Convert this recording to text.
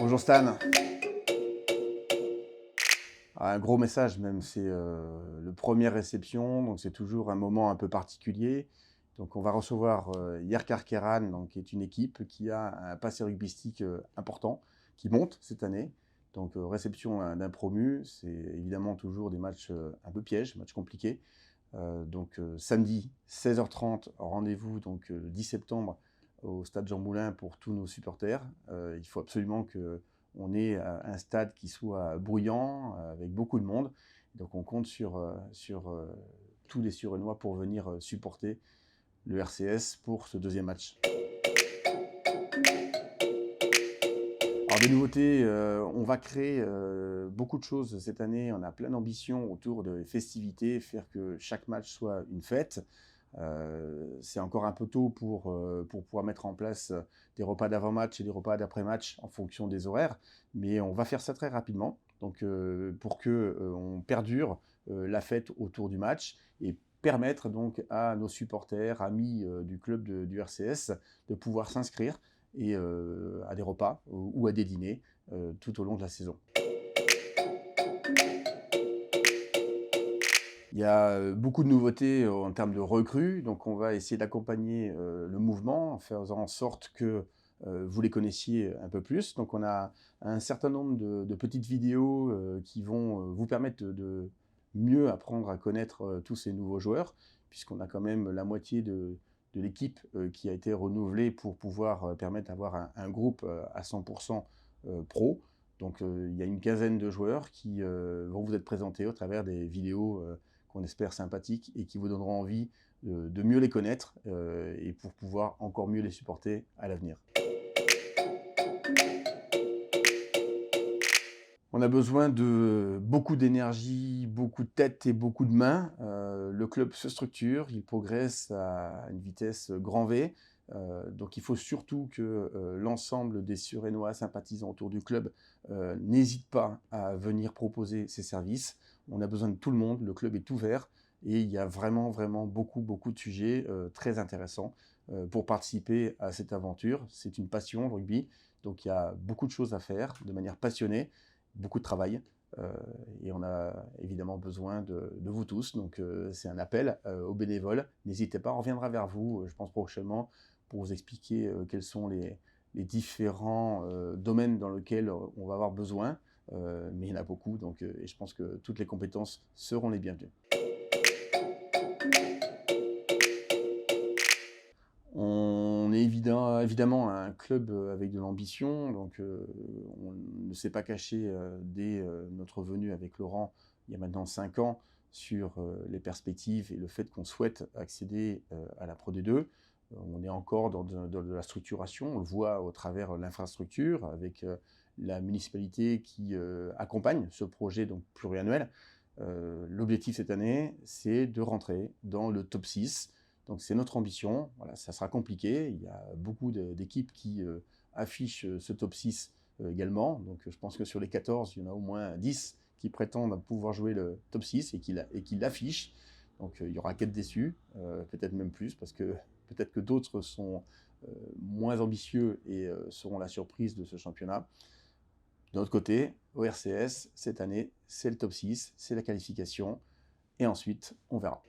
Bonjour Stan. Un gros message même, c'est le première réception, donc c'est toujours un moment un peu particulier. Donc on va recevoir Yerkar Keran, donc, qui est une équipe qui a un passé rugbystique important, qui monte cette année. Donc réception d'un promu, c'est évidemment toujours des matchs un peu pièges, matchs compliqués. Samedi 16h30, rendez-vous donc le 10 septembre au stade Jean Moulin pour tous nos supporters. Il faut absolument qu'on ait un stade qui soit bruyant, avec beaucoup de monde. Donc on compte sur tous les Suresnois pour venir supporter le RCS pour ce deuxième match. Alors des nouveautés, on va créer beaucoup de choses cette année. On a plein d'ambitions autour de festivités, faire que chaque match soit une fête. C'est encore un peu tôt pour pouvoir mettre en place des repas d'avant-match et des repas d'après-match en fonction des horaires, mais on va faire ça très rapidement, donc pour qu'on perdure la fête autour du match et permettre donc à nos supporters, amis du club du RCS, de pouvoir s'inscrire et à des repas ou à des dîners tout au long de la saison. Il y a beaucoup de nouveautés en termes de recrues, donc on va essayer d'accompagner le mouvement en faisant en sorte que vous les connaissiez un peu plus. Donc on a un certain nombre de petites vidéos qui vont vous permettre de mieux apprendre à connaître tous ces nouveaux joueurs, puisqu'on a quand même la moitié de l'équipe qui a été renouvelée pour pouvoir permettre d'avoir un groupe à 100% pro. Donc il y a une quinzaine de joueurs qui vont vous être présentés au travers des vidéos qu'on espère sympathiques et qui vous donneront envie de mieux les connaître et pour pouvoir encore mieux les supporter à l'avenir. On a besoin de beaucoup d'énergie, beaucoup de têtes et beaucoup de mains. Le club se structure, il progresse à une vitesse grand V. Donc il faut surtout que l'ensemble des Suresnois sympathisants autour du club n'hésitent pas à venir proposer ses services. On a besoin de tout le monde, le club est ouvert et il y a vraiment beaucoup de sujets très intéressants pour participer à cette aventure. C'est une passion, le rugby, donc il y a beaucoup de choses à faire de manière passionnée, beaucoup de travail. Et on a évidemment besoin de vous tous. Donc c'est un appel aux bénévoles. N'hésitez pas, on reviendra vers vous, je pense prochainement, pour vous expliquer quels sont les différents domaines dans lesquels on va avoir besoin. Mais il y en a beaucoup, donc, et je pense que toutes les compétences seront les bienvenues. On est évidemment un club avec de l'ambition, donc on ne s'est pas caché dès notre venue avec Laurent, il y a maintenant 5 ans, sur les perspectives et le fait qu'on souhaite accéder à la Pro D2. On est encore dans de la structuration, on le voit au travers l'infrastructure, avec la municipalité qui accompagne ce projet donc pluriannuel. L'objectif cette année, c'est de rentrer dans le top 6. Donc c'est notre ambition. Voilà, ça sera compliqué. Il y a beaucoup d'équipes qui affichent ce top 6 également. Donc je pense que sur les 14, il y en a au moins 10 qui prétendent pouvoir jouer le top 6 et qui l'affichent. Donc il y aura 4 déçus, peut-être même plus, parce que peut-être que d'autres sont moins ambitieux et seront la surprise de ce championnat. De notre côté, au RCS, cette année, c'est le top 6, c'est la qualification, et ensuite, on verra.